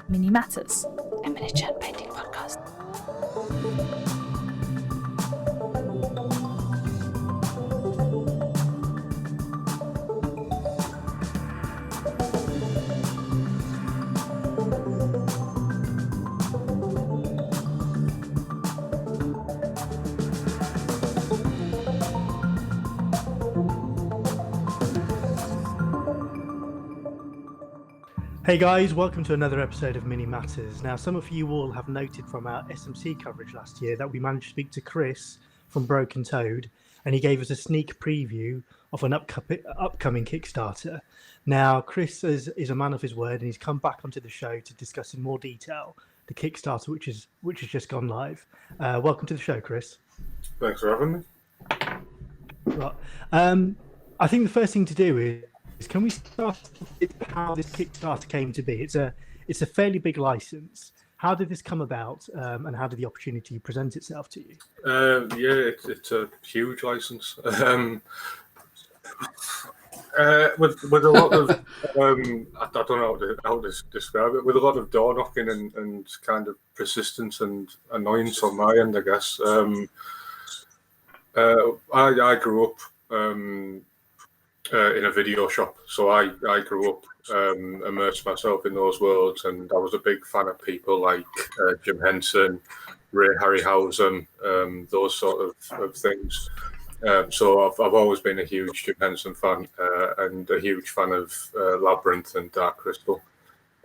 Mini Matters, a miniature painting podcast. Hey guys, welcome to another episode of Mini Matters. Now, some of you all have noted from our SMC coverage last year that we managed to speak to Kris from Broken Toad, and he gave us a sneak preview of an upcoming Kickstarter. Now, Kris is a man of his word, and he's come back onto the show to discuss in more detail the Kickstarter, which has just gone live. Welcome to the show, Kris. Thanks for having me. Right. I think the first thing to do is can we start with how this Kickstarter came to be? It's a fairly big license. How did this come about, and how did the opportunity present itself to you? It's a huge license. With a lot of I don't know how to describe it. With a lot of door knocking and kind of persistence and annoyance on my end, I guess. I grew up in a video shop, so I grew up immersed myself in those worlds, and I was a big fan of people like Jim Henson, Ray Harryhausen, those sort of things. So I've always been a huge Jim Henson fan and a huge fan of Labyrinth and Dark Crystal.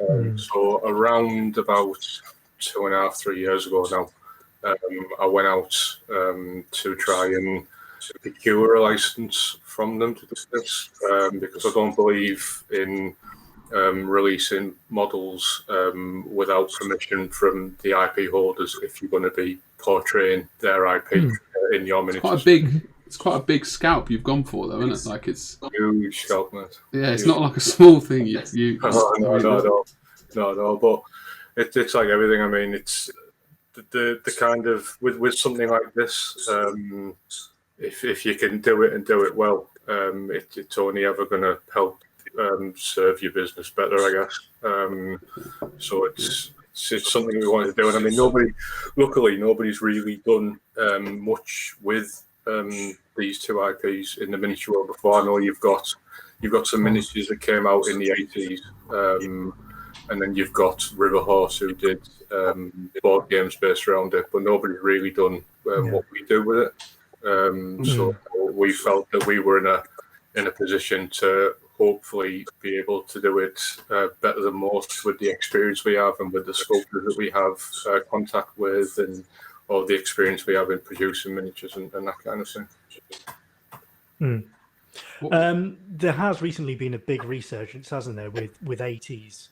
So around about 2.5, 3 years ago now, I went out to try and secure a license from them to do this, because I don't believe in releasing models without permission from the IP holders if you're going to be portraying their IP in your miniatures. It's quite a big scalp you've gone for, though, isn't it? Like, it's huge scalp, mate. Yeah, it's not like a small thing. No, but it's like everything. I mean, it's the kind of with something like this. If you can do it and do it well, it's only ever going to help serve your business better, I guess. So it's something we wanted to do, and I mean, nobody's really done much with these two IPs in the miniature world before. I know you've got some miniatures that came out in the 80s, and then you've got Riverhorse who did board games based around it, but nobody's really done what we do with it. So we felt that we were in a position to hopefully be able to do it better than most with the experience we have and with the sculptors that we have contact with, and all the experience we have in producing miniatures and that kind of thing. There has recently been a big resurgence, hasn't there, with 80s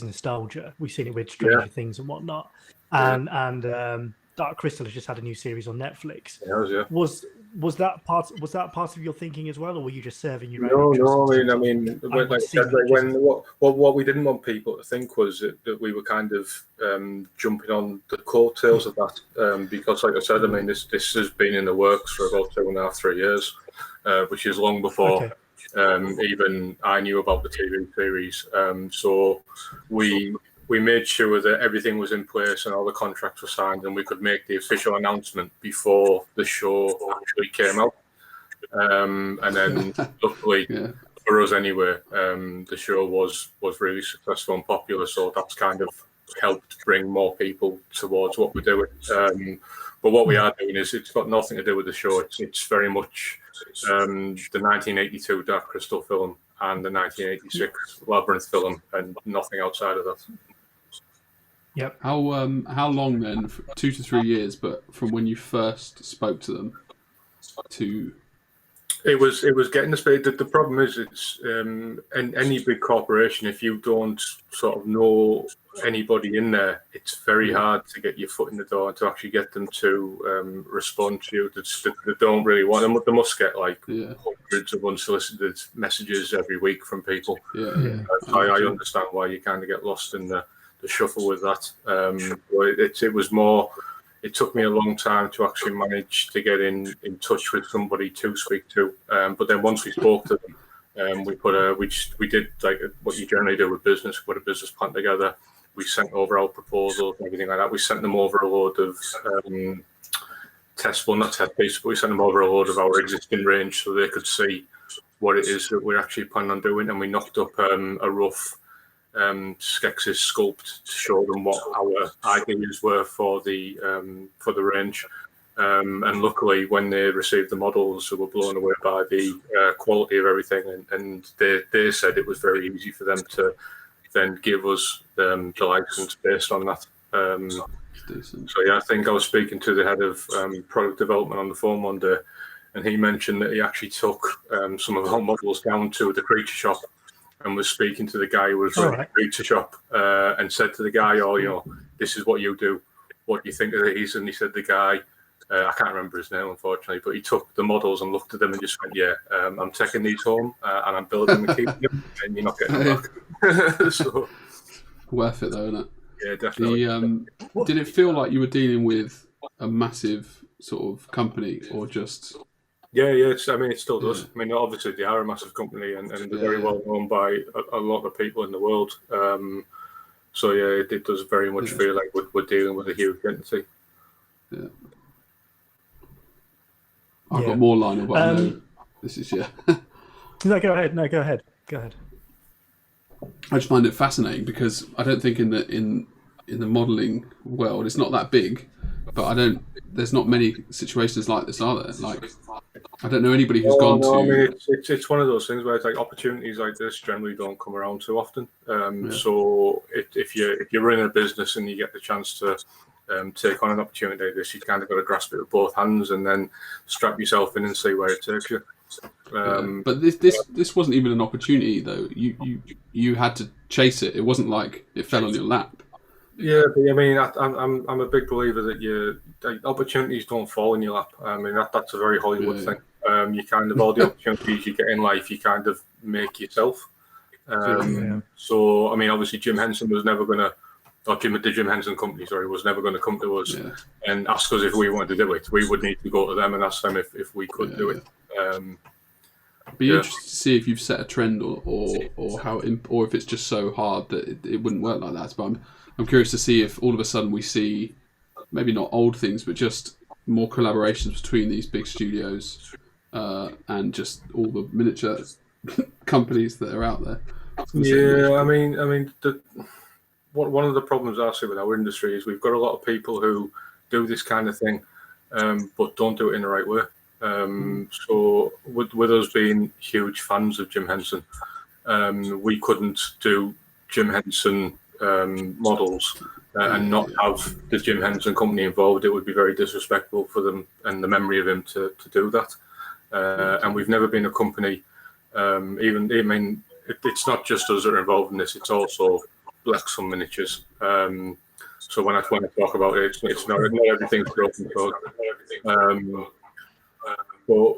nostalgia. We've seen it with Stranger Things and whatnot, and Dark Crystal has just had a new series on Netflix. Was that part of your thinking as well, or were you just serving your own? No. I mean, what we didn't want people to think was that we were kind of jumping on the coattails of that, because, like I said, I mean, this has been in the works for about 2.5, 3 years, which is long before even I knew about the TV series. So we made sure that everything was in place and all the contracts were signed, and we could make the official announcement before the show actually came out. And then, luckily for us anyway, the show was really successful and popular, so that's kind of helped bring more people towards what we're doing. But what we are doing is, it's got nothing to do with the show. It's very much the 1982 Dark Crystal film and the 1986 Labyrinth film, and nothing outside of that. Yep. How long then? 2 to 3 years, but from when you first spoke to them to it was getting the speed. The problem is, it's in any big corporation, if you don't sort of know anybody in there, it's very hard to get your foot in the door and to actually get them to respond to you. They don't really want them. They must get like hundreds of unsolicited messages every week from people. I understand why you kind of get lost in the shuffle with that. It was more. It took me a long time to actually manage to get in touch with somebody to speak to. But then once we spoke to them, we did like what you generally do with business, put a business plan together, we sent over our proposals and everything like that. We sent them over a load of not test pieces, but we sent them over a load of our existing range so they could see what it is that we're actually planning on doing. And we knocked up a rough Skeksis sculpt to show them what our ideas were for the range. And luckily, when they received the models, they were blown away by the quality of everything. And they said it was very easy for them to then give us the license based on that. So yeah, I think I was speaking to the head of product development on the phone one day, and he mentioned that he actually took some of our models down to the creature shop and was speaking to the guy who was running the creature shop and said to the guy, this is what you do. What do you think of these? And he said the guy, I can't remember his name, unfortunately, but he took the models and looked at them and just went, I'm taking these home and I'm building them and keeping them, and you're not getting them back. So, worth it, though, isn't it? Yeah, definitely. Did it feel like you were dealing with a massive sort of company, or just... Yeah, it still does. Yeah. I mean, obviously, they are a massive company and they're very well known by a lot of people in the world. So, yeah, it does very much feel like we're dealing with a huge entity. Yeah. I've got more line, but I know this is No, go ahead. Go ahead. I just find it fascinating because I don't think in the modelling world it's not that big, but there's not many situations like this, are there? Like, I don't know anybody who's gone to. I mean, it's one of those things where it's like opportunities like this generally don't come around too often. So if you're running a business and you get the chance to take on an opportunity like this, you kind of got to grasp it with both hands and then strap yourself in and see where it takes you. But this wasn't even an opportunity though. You had to chase it. It wasn't like it fell on your lap. Yeah, but I mean, I'm a big believer that opportunities don't fall in your lap. I mean, that's a very Hollywood thing. You kind of all the opportunities you get in life, you kind of make yourself. So I mean, obviously, Jim Henson was never going to. The Jim Henson company, was never going to come to us and ask us if we wanted to do it. We would need to go to them and ask them if we could do it. Be interested to see if you've set a trend or how or if it's just so hard that it wouldn't work like that. But I'm curious to see if all of a sudden we see maybe not old things, but just more collaborations between these big studios and just all the miniature companies that are out there. Yeah, I mean. One of the problems I see with our industry is we've got a lot of people who do this kind of thing, but don't do it in the right way. So with us being huge fans of Jim Henson, we couldn't do Jim Henson models and not have the Jim Henson company involved. It would be very disrespectful for them and the memory of him to do that. And we've never been a company, it's not just us that are involved in this, it's also Blacksun miniatures. So when I talk about it, it's not everything's broken code. We're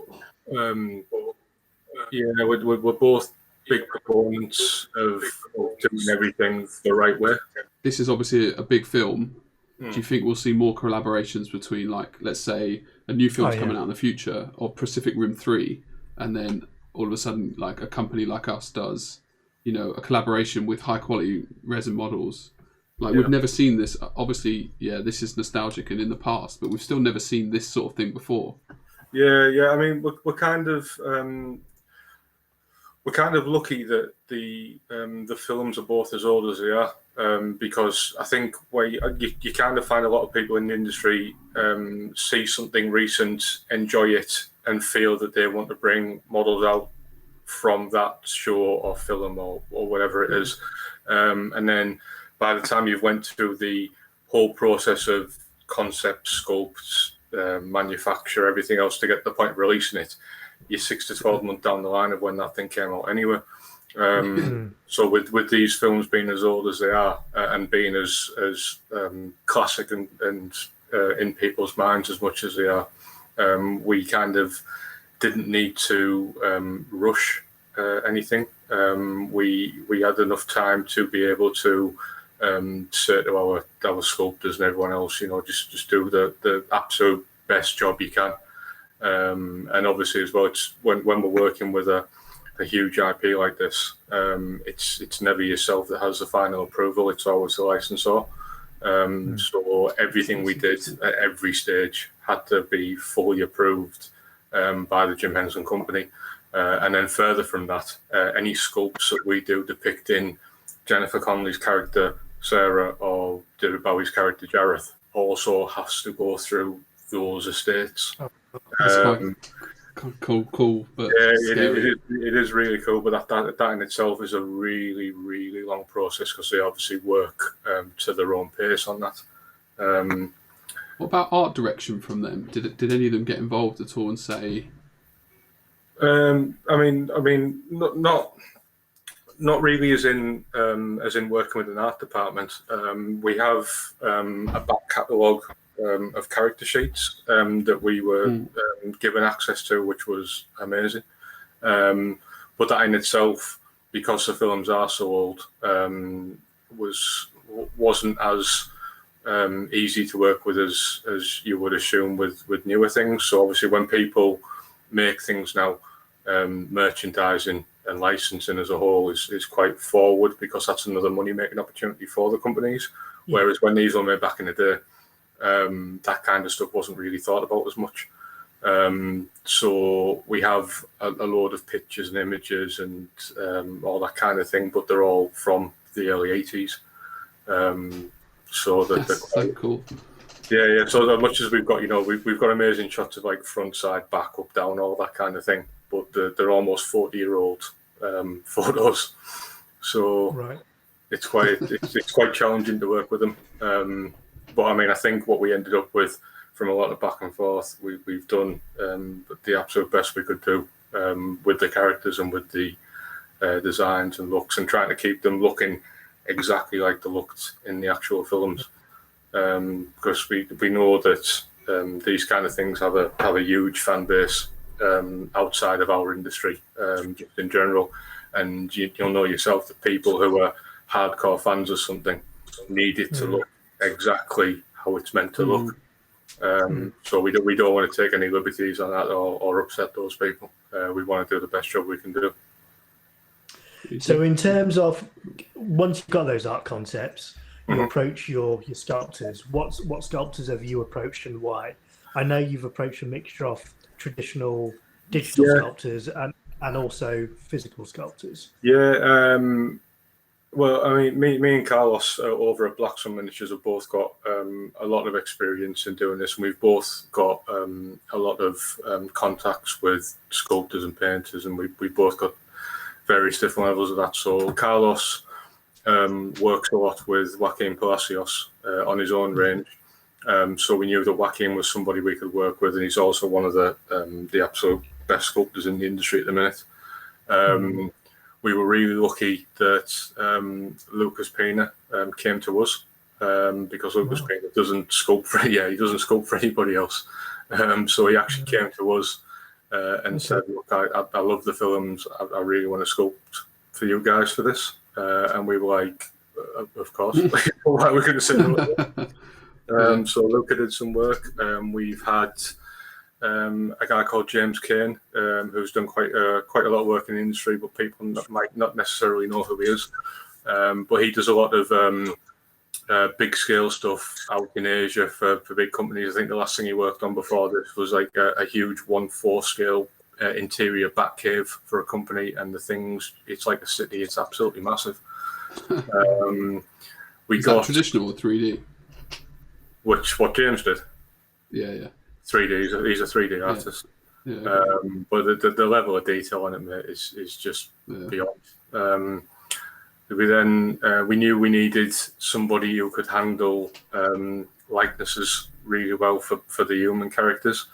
both big proponents of doing everything the right way. This is obviously a big film. Do you think we'll see more collaborations between, like, let's say, a new film's coming out in the future of Pacific Rim 3, and then all of a sudden, like, a company like us does, a collaboration with high quality resin models? Like, we've never seen this. Obviously, this is nostalgic and in the past, but we've still never seen this sort of thing before. Yeah. I mean, we're kind of lucky that the films are both as old as they are, because I think you kind of find a lot of people in the industry see something recent, enjoy it, and feel that they want to bring models out from that show or film or whatever it is, and then by the time you've went through the whole process of concept, sculpts, manufacture, everything else to get to the point of releasing it, you're 6 to 12 months down the line of when that thing came out anyway. So with these films being as old as they are and being as classic and in people's minds as much as they are, we kind of didn't need to rush anything. We had enough time to be able to say to our sculptors and everyone else, just do the absolute best job you can. And obviously as well, it's when we're working with a a huge IP like this, it's never yourself that has the final approval. It's always the licensor. So everything we did at every stage had to be fully approved by the Jim Henson company. And then further from that, any sculpts that we do depicting Jennifer Connelly's character Sarah or David Bowie's character Jareth also has to go through those estates. Cool, but yeah, scary. it is really cool, but that in itself is a really, really long process because they obviously work to their own pace on that. What about art direction from them? Did any of them get involved at all and say? I mean, not really as in working with an art department. We have a back catalogue of character sheets that we were given access to, which was amazing. But that in itself, because the films are so old, wasn't as easy to work with as you would assume with newer things. So obviously, when people make things now, merchandising and licensing as a whole is quite forward because that's another money making opportunity for the companies. Yeah. Whereas when these were made back in the day, that kind of stuff wasn't really thought about as much. So we have a load of pictures and images and all that kind of thing, but they're all from the early 80s. So that's so cool. Yeah. So as much as we've got, we've got amazing shots of like front, side, back, up, down, all that kind of thing. But they're almost 40-year-old photos. So right. It's quite challenging to work with them. But I mean, I think what we ended up with from a lot of back and forth, we've done the absolute best we could do with the characters and with the designs and looks, and trying to keep them looking exactly like they looked in the actual films. Because we know that these kind of things have a huge fan base outside of our industry, just in general. And you'll know yourself that people who are hardcore fans of something need it to look exactly how it's meant to look. So we don't want to take any liberties on that or upset those people. We want to do the best job we can do. So in terms of once you've got those art concepts, you approach your sculptors. What sculptors have you approached and why? I know you've approached a mixture of traditional digital sculptors and also physical sculptors. Yeah. Well, I mean, me and Carlos over at Blacksun Miniatures have both got a lot of experience in doing this, and we've both got a lot of contacts with sculptors and painters, and we both got various different levels of that. So Carlos works a lot with Joaquin Palacios on his own range. So we knew that Joaquin was somebody we could work with, and he's also one of the absolute best sculptors in the industry at the minute. We were really lucky that Lucas Pina came to us because Lucas Pina doesn't sculpt for anybody else. So he actually came to us and said, "Look, I love the films. I really want to sculpt for you guys for this." And we were like, "Of course, why we're going to say no?" So Luca did some work. We've had a guy called James Kane, who's done quite a lot of work in the industry, but people might not necessarily know who he is. But he does a lot of big scale stuff out in Asia for big companies. I think the last thing he worked on before this was like a huge 1/4 scale interior bat cave for a company, and the things, it's like a city. It's absolutely massive. Is that traditional or 3D? What James did? Yeah. 3D. He's a 3D artist. Yeah. But the level of detail on it, mate, is just beyond. We knew we needed somebody who could handle likenesses really well for the human characters.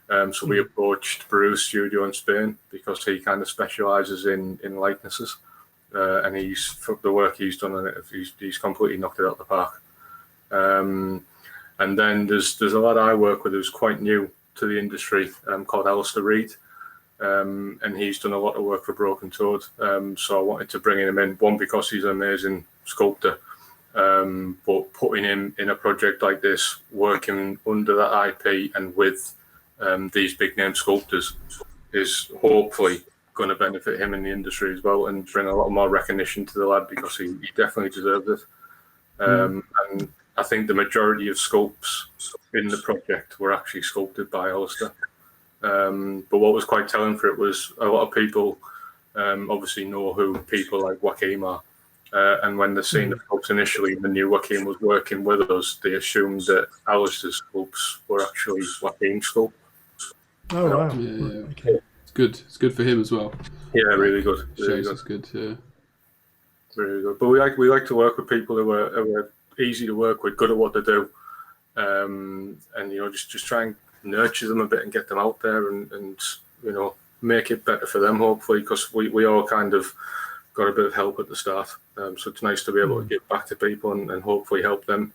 So we approached Bruce Studio in Spain because he kind of specialises in likenesses, and for the work he's done on it, he's completely knocked it out of the park. And then there's a lad I work with who's quite new to the industry, called Alistair Reed, and he's done a lot of work for Broken Toad. So I wanted to bring him in, one, because he's an amazing sculptor, but putting him in a project like this, working under that IP and with these big name sculptors, is hopefully going to benefit him in the industry as well, and bring a lot more recognition to the lad, because he definitely deserves it. And I think the majority of sculpts in the project were actually sculpted by Alistair. But what was quite telling for it was a lot of people obviously know who people like Joachim are. And when they seen the sculpts initially and they knew Joachim was working with us, they assumed that Alistair's sculpts were actually Joachim's sculpt. Oh, wow. Yeah. Okay. It's good. It's good for him as well. Yeah, really good. Really Shows good. it's good. Yeah. Really good. But we like to work with people who are easy to work with, good at what they do, and just try and nurture them a bit and get them out there and make it better for them, hopefully, because we all kind of got a bit of help at the start. So it's nice to be able to give back to people and hopefully help them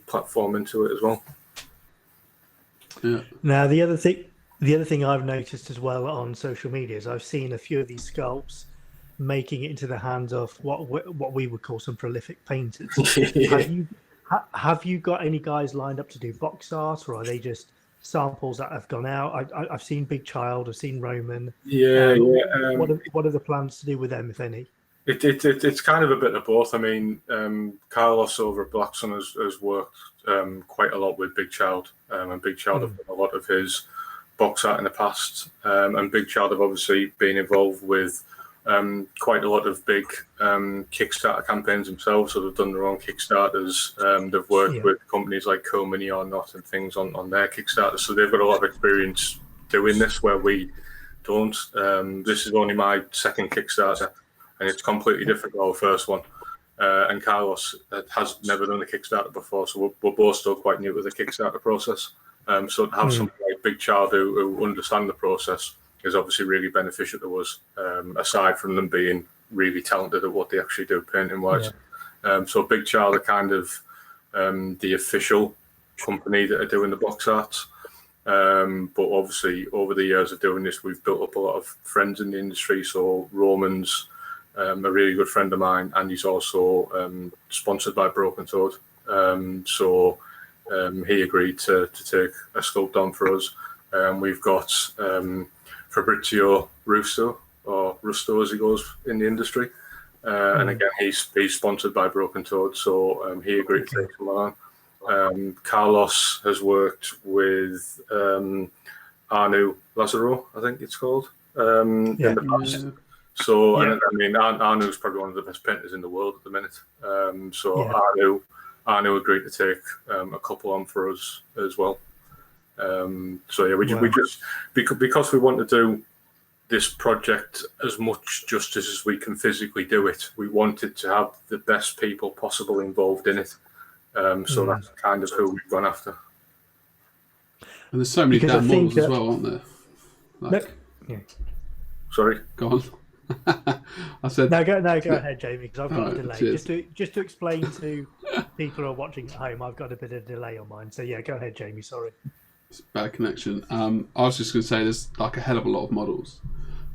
platform into it as well. Yeah. Now, the other thing I've noticed as well on social media is I've seen a few of these sculpts making it into the hands of what we would call some prolific painters. Have you got any guys lined up to do box art, or are they just samples that have gone out? I've seen Big Child, I've seen Roman. What are the plans to do with them, if any? It's kind of a bit of both. I mean, Carlos over at Blacksun has worked quite a lot with Big Child, and Big Child have done a lot of his box art in the past, and Big Child have obviously been involved with quite a lot of big Kickstarter campaigns themselves, so they've done their own Kickstarters. They've worked with companies like Co-Mini or Not and things on their Kickstarters, so they've got a lot of experience doing this where we don't. This is only my second Kickstarter, and it's completely different to our first one. And Carlos has never done a Kickstarter before, so we're both still quite new to the Kickstarter process. So to have somebody like Big Child who understand the process is obviously really beneficial to us, aside from them being really talented at what they actually do painting-wise. So Big Child are kind of the official company that are doing the box arts. But obviously, over the years of doing this, we've built up a lot of friends in the industry. So Roman's a really good friend of mine, and he's also sponsored by Broken Toad. So he agreed to take a sculpt on for us. We've got Fabrizio Russo, or Rusto as he goes in the industry. And again, he's sponsored by Broken Toad, so he agreed to take someone on. Carlos has worked with Arnu Lazaro, I think it's called, in the past. So, and I mean, Arnu's probably one of the best painters in the world at the minute. Arnu agreed to take a couple on for us as well. We just because we want to do this project as much justice as we can physically do it, we wanted to have the best people possible involved in it. So that's kind of who we've gone after. And there's so many damn models as well, aren't there? Sorry, go on. I said no. Go ahead, Jamie, because I've got a delay. Cheers. Just to explain to people who are watching at home, I've got a bit of delay on mine. So yeah, go ahead, Jamie. Sorry. It's a bad connection. I was just going to say there's like a hell of a lot of models,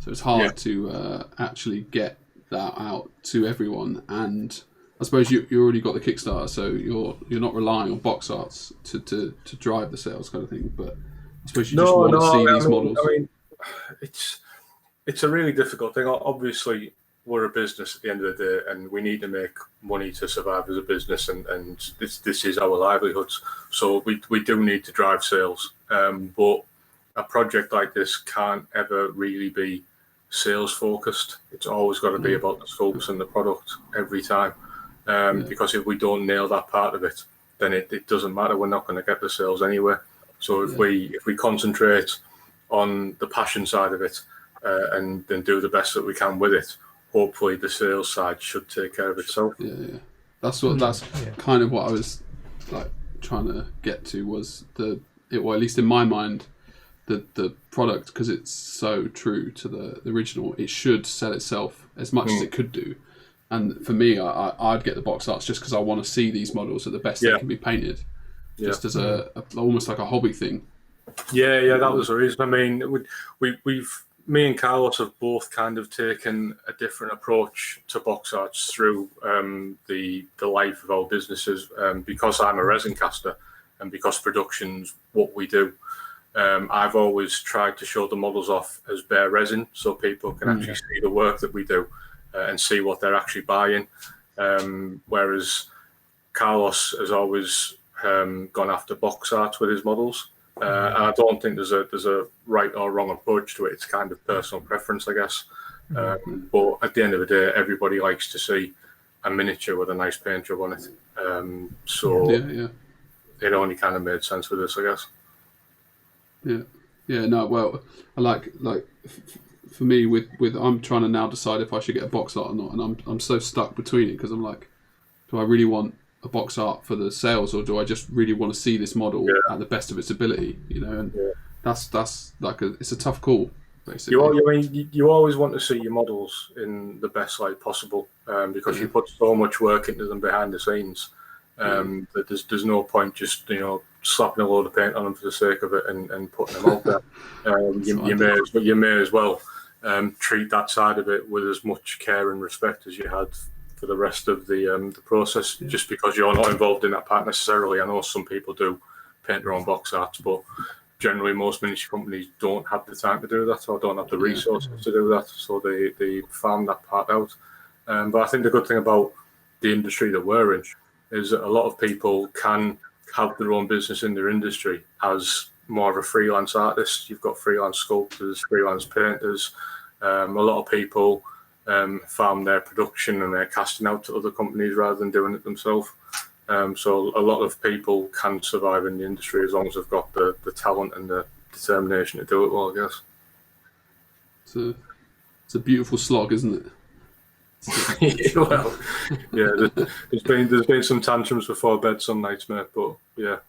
so it's hard to actually get that out to everyone. And I suppose you already got the Kickstarter, so you're not relying on box arts to drive the sales kind of thing. But I suppose you just want to see these models. I mean, it's a really difficult thing. Obviously, we're a business at the end of the day, and we need to make money to survive as a business, and this is our livelihoods. So we do need to drive sales. But a project like this can't ever really be sales focused. It's always got to be about the sculpts and the product every time. Because if we don't nail that part of it, then it doesn't matter. We're not going to get the sales anyway. So if we concentrate on the passion side of it, and then do the best that we can with it, hopefully the sales side should take care of itself. That's kind of what I was like trying to get to, was at least in my mind, the product, because it's so true to the original, it should sell itself as much as it could do. And for me, I'd get the box arts just because I want to see these models at the best they can be painted, just as a almost like a hobby thing. That was the reason. I mean, me and Carlos have both kind of taken a different approach to box arts through the life of our businesses. Because I'm a resin caster, and because production's what we do, I've always tried to show the models off as bare resin so people can actually see the work that we do and see what they're actually buying. Whereas Carlos has always gone after box art with his models. And I don't think there's a right or wrong approach to it. It's kind of personal preference, I guess. But at the end of the day, everybody likes to see a miniature with a nice paint job on it. So it only kind of made sense with this, I guess. No, well, I like for me with I'm trying to now decide if I should get a box art or not, and I'm so stuck between it because I'm like, do I really want a box art for the sales, or do I just really want to see this model at the best of its ability? And that's like it's a tough call, basically. You always want to see your models in the best light possible because you put so much work into them behind the scenes that there's no point just slapping a load of paint on them for the sake of it and putting them out there. You may as well treat that side of it with as much care and respect as you had for the rest of the process, just because you're not involved in that part necessarily. I know some people do paint their own box arts, but generally most miniature companies don't have the time to do that or don't have the resources to do that, so they farm that part out. But I think the good thing about the industry that we're in is that a lot of people can have their own business in their industry as more of a freelance artist. You've got freelance sculptors, freelance painters. A lot of people farm their production and they're casting out to other companies rather than doing it themselves. So a lot of people can survive in the industry as long as they've got the talent and the determination to do it well, I guess. It's a beautiful slog, isn't it? There's been some tantrums before bed some nights, mate, but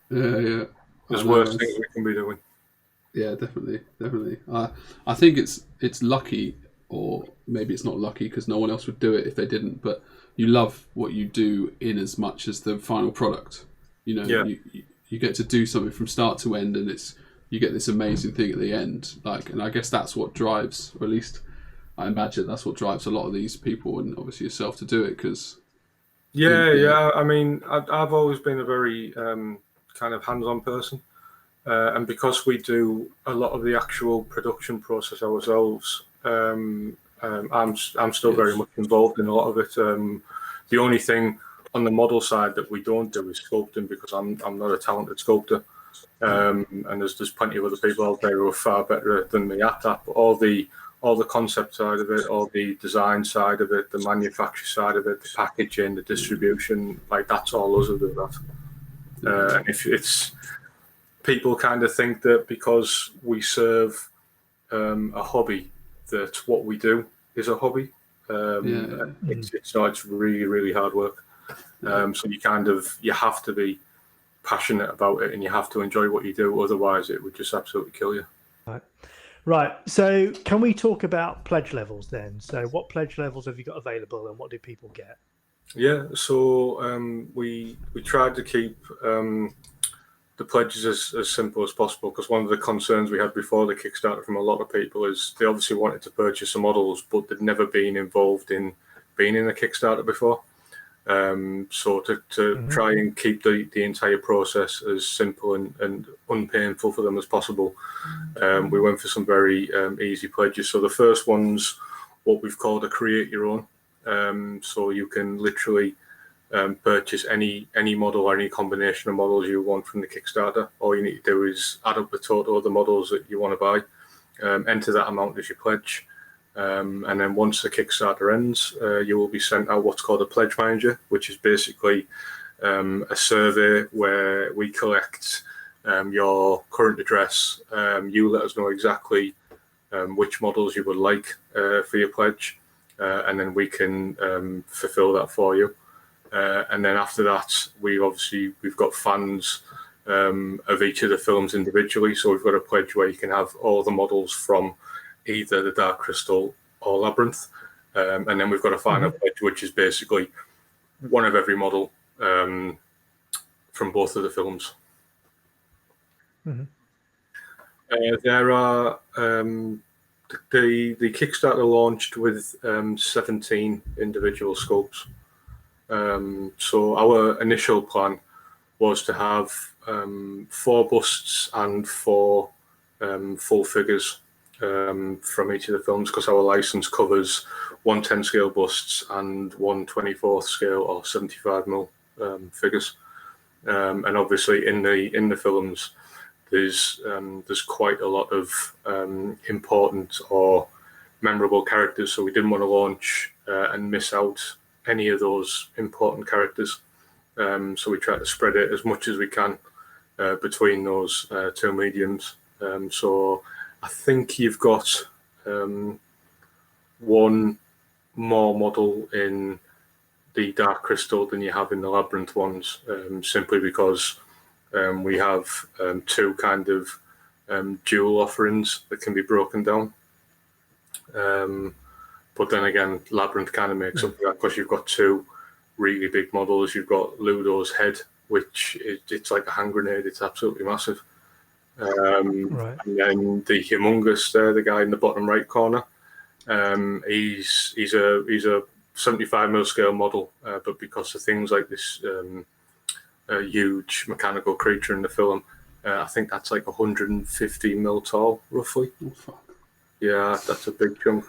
there's worse things we can be doing. Yeah, definitely. I think it's lucky, or maybe it's not lucky because no one else would do it if they didn't, but you love what you do in as much as the final product. You get to do something from start to end, and you get this amazing thing at the end. And I guess that's what drives, or at least I imagine that's what drives a lot of these people, and obviously yourself, to do it. Because I mean, I've always been a very kind of hands-on person, and because we do a lot of the actual production process ourselves, I'm still very much involved in a lot of it. The only thing on the model side that we don't do is sculpting, because I'm not a talented sculptor, and there's plenty of other people out there who are far better than me at that. But all the concept side of it, all the design side of it, the manufacture side of it, the packaging, the distribution, that's all us who do that. And if it's people kind of think that because we serve a hobby, that what we do is a hobby. It's not. It's really, really hard work. So you have to be passionate about it, and you have to enjoy what you do. Otherwise, it would just absolutely kill you. Right. So can we talk about pledge levels then? So what pledge levels have you got available, and what do people get? Yeah. So we tried to keep the pledges as simple as possible, because one of the concerns we had before the Kickstarter from a lot of people is they obviously wanted to purchase some models, but they'd never been involved in being in a Kickstarter before. So to try and keep the entire process as simple and unpainful for them as possible, we went for some very easy pledges. So the first one's what we've called a create your own. So you can literally purchase any model or any combination of models you want from the Kickstarter. All you need to do is add up the total of the models that you want to buy, enter that amount as your pledge, and then once the Kickstarter ends, you will be sent out what's called a pledge manager, which is basically a survey where we collect your current address. You let us know exactly which models you would like for your pledge, and then we can fulfill that for you. And then after that, we've got fans of each of the films individually. So we've got a pledge where you can have all the models from either the Dark Crystal or Labyrinth. And then we've got a final pledge, which is basically one of every model from both of the films. There are the Kickstarter launched with 17 individual sculpts. So our initial plan was to have 4 busts and 4 full figures from each of the films, because our license covers 110 scale busts and 1/24 scale or 75mm figures. And obviously in the films, there's quite a lot of important or memorable characters, so we didn't want to launch and miss out any of those important characters. So we try to spread it as much as we can between those two mediums. So I think you've got one more model in the Dark Crystal than you have in the Labyrinth ones, simply because we have two kind of dual offerings that can be broken down. But then again, Labyrinth kind of makes up for that, because you've got two really big models. You've got Ludo's head, which it's like a hand grenade. It's absolutely massive. Right. And then the humongous there, the guy in the bottom right corner, he's a 75mm scale model, but because of things like this huge mechanical creature in the film, I think that's like 150mm tall, roughly. Oh, fuck. Yeah, that's a big chunk.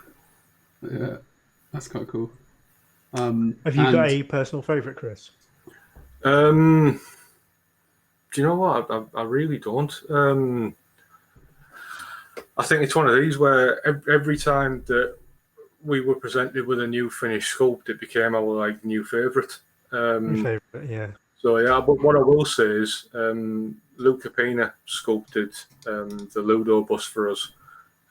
Yeah, that's quite cool. Have you got a personal favourite, Kris? Do you know what? I really don't. I think it's one of these where every time that we were presented with a new finished sculpt, it became our like new favourite. Favourite, yeah. So yeah, but what I will say is, Luca Pina sculpted the Ludobosphorus,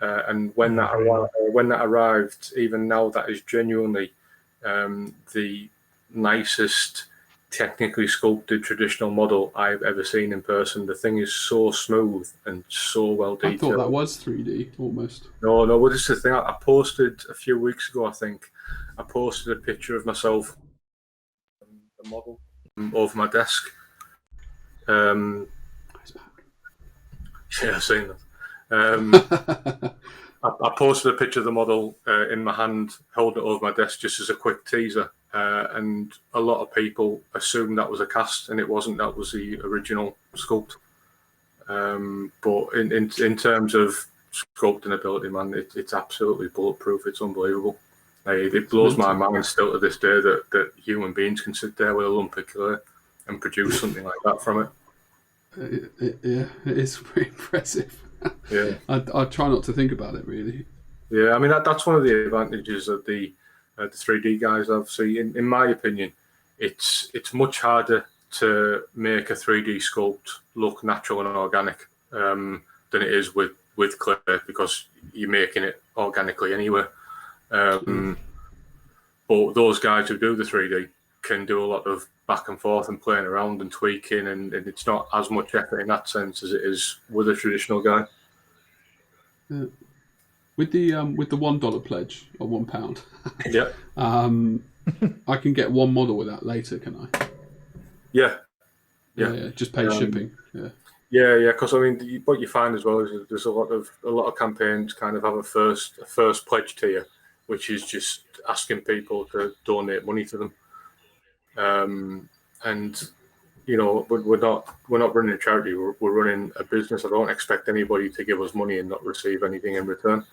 and when that arrived, even now, that is genuinely the nicest technically sculpted traditional model I've ever seen in person. The thing is so smooth and so well detailed. I thought that was 3D almost. No, well, this is the thing. I posted a few weeks ago, I think, I posted a picture of myself, the model, over my desk. Yeah, I've seen that. I posted a picture of the model in my hand, holding it over my desk just as a quick teaser. And a lot of people assumed that was a cast, and it wasn't. That was the original sculpt. But in terms of sculpting ability, man, it's absolutely bulletproof. It's unbelievable. It blows my mind still to this day that human beings can sit there with a lump of clay and produce something like that from it. Yeah, it is pretty impressive. Yeah, I try not to think about it really. Yeah, I mean that's one of the advantages that the 3D guys have. So in my opinion, it's much harder to make a 3D sculpt look natural and organic than it is with clay, because you're making it organically anyway. But those guys who do the 3D can do a lot of back and forth and playing around and tweaking, and it's not as much effort in that sense as it is with a traditional guy. Yeah. With the $1 pledge or £1, yeah, I can get one model with that later, can I? Yeah. Just pay shipping. Yeah, because I mean, what you find as well is there's a lot of campaigns kind of have a first pledge tier, which is just asking people to donate money to them. And you know, we're not running a charity. We're running a business. I don't expect anybody to give us money and not receive anything in return.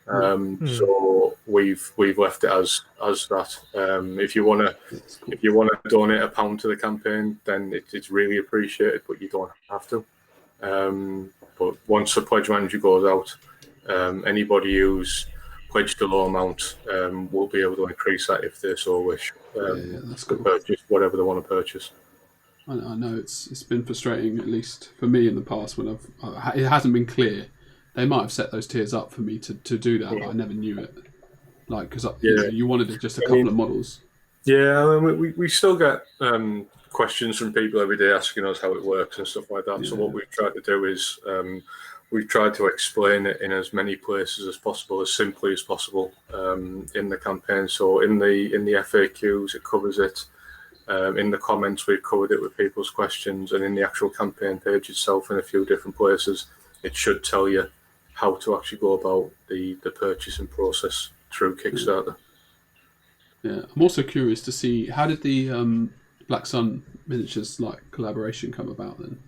So we've left it as that. If you want to donate £1 to the campaign, then it's really appreciated, but you don't have to. But once the pledge manager goes out, anybody who's pledged a low amount will be able to increase that if they so wish. That's cool. Purchase whatever they want to purchase. I know it's been frustrating, at least for me in the past, when it hasn't been clear. They might have set those tiers up for me to do that, but I never knew it. Like, because you wanted just a couple of models. Yeah, I mean, we still get questions from people every day asking us how it works and stuff like that. Yeah. So what we've tried to do is we've tried to explain it in as many places as possible, as simply as possible in the campaign. So in the FAQs, it covers it. In the comments, we've covered it with people's questions, and in the actual campaign page itself, in a few different places, it should tell you how to actually go about the purchasing process through Kickstarter. Yeah, I'm also curious to see, how did the Blacksun miniatures collaboration come about then?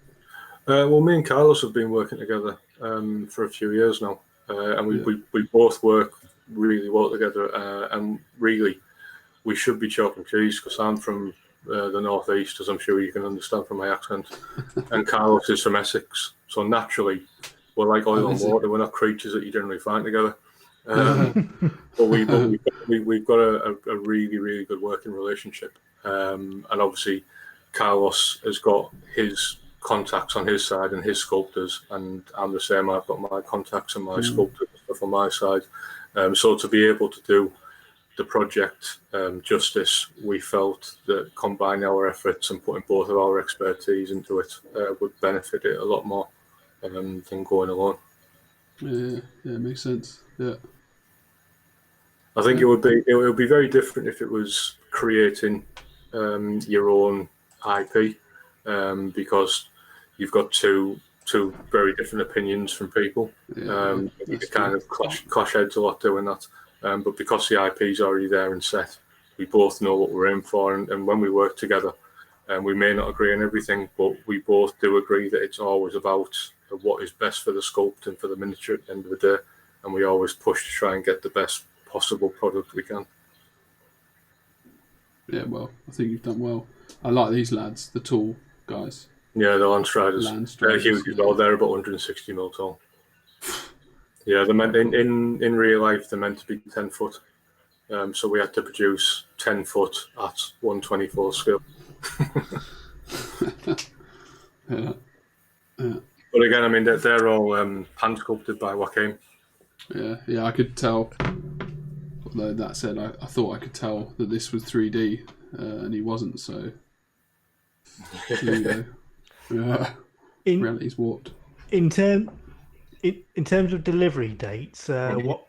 Well, me and Carlos have been working together for a few years now, and we both work really well together, and really we should be chalk and cheese because I'm from the northeast, as I'm sure you can understand from my accent, and Carlos is from Essex, so naturally we're like oil and water. We're not creatures that you generally find together. But we've got a really, really good working relationship. And obviously, Carlos has got his contacts on his side and his sculptors, and I'm the same. I've got my contacts and my sculptors and stuff on my side. So to be able to do the project justice, we felt that combining our efforts and putting both of our expertise into it would benefit it a lot more than going alone. Yeah, it makes sense. Yeah. I think it would be very different if it was creating your own IP, because you've got two very different opinions from people. You kind of clash heads a lot doing that. But because the IP is already there and set, we both know what we're in for, and when we work together, we may not agree on everything, but we both do agree that it's always about what is best for the sculpt and for the miniature at the end of the day, and we always push to try and get the best possible product we can. Yeah, well, I think you've done well. I like these lads, the tall guys. Yeah, the Landstriders. They're huge as well. They're about 160 mil tall. Yeah, they're meant in real life. They're meant to be 10 foot. So we had to produce 10 foot at 1/24 scale. Yeah. But again, I mean, they're all hand sculpted by Joaquin. Yeah, I could tell. Although that said, I thought I could tell that this was 3D, and he wasn't. So there you go. Reality's warped. In terms of delivery dates, what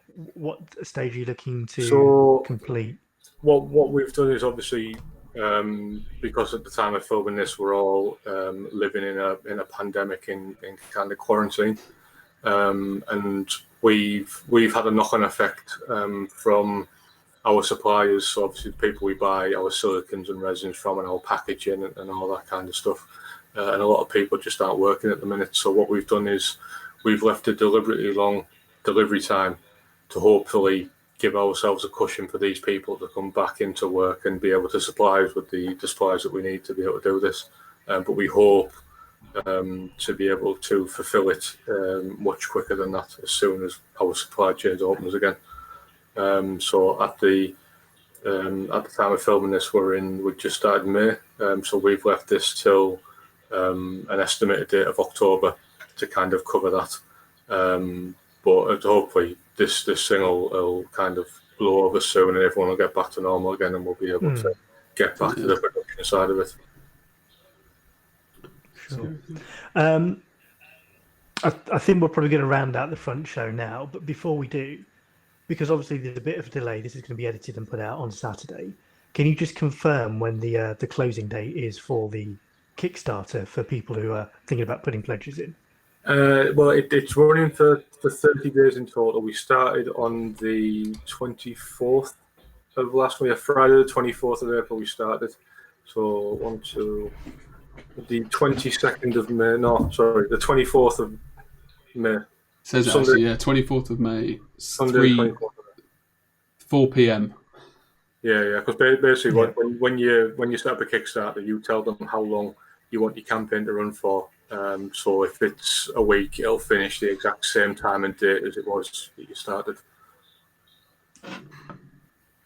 stage are you looking to complete? What we've done is obviously, because at the time of filming this, we're all living in a pandemic in kind of quarantine, and we've had a knock-on effect from our suppliers. So obviously the people we buy our silicons and resins from, and our packaging and all that kind of stuff. And a lot of people just aren't working at the minute. So what we've done is we've left a deliberately long delivery time to hopefully give ourselves a cushion for these people to come back into work and be able to supply us with the supplies that we need to be able to do this. But we hope to be able to fulfill it much quicker than that as soon as our supply chain opens again. So at the time of filming this, we just started May, so we've left this till an estimated date of October to kind of cover that. But hopefully this thing will kind of blow over soon, and everyone will get back to normal again, and we'll be able to get back to the production side of it. Sure. I think we're probably going to round out the front show now, but before we do, because obviously there's a bit of a delay, this is going to be edited and put out on Saturday. Can you just confirm when the closing date is for the Kickstarter for people who are thinking about putting pledges in? Well, it's running for 30 days in total. We started on the 24th of last week, Friday the 24th of April we started. So the 22nd of May, the 24th of May. Says it Sunday, actually, 24th of May, Sunday, 4 p.m. Yeah, because basically when you set up a Kickstarter, you tell them how long you want your campaign to run for. So if it's a week, it'll finish the exact same time and date as it was that you started.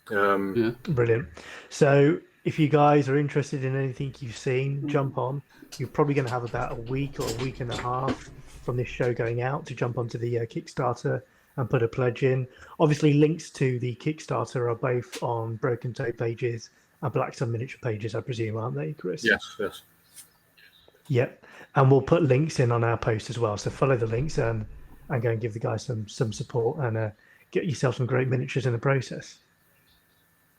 Brilliant. So if you guys are interested in anything you've seen, jump on. You're probably going to have about a week or a week and a half from this show going out to jump onto the Kickstarter and put a pledge in. Obviously, links to the Kickstarter are both on Broken Toad pages and Blacksun miniature pages, I presume, aren't they, Kris? Yes. Yep. And we'll put links in on our post as well. So follow the links and go and give the guys some support and get yourself some great miniatures in the process.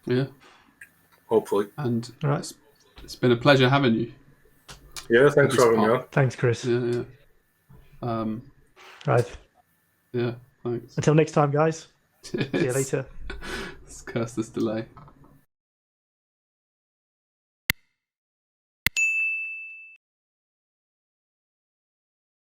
Yeah. Hopefully. And it's been a pleasure having you. Yeah, thanks for having me on. Thanks, Kris. Yeah. Right. Yeah, thanks. Until next time, guys. See you later. Let's curse this delay.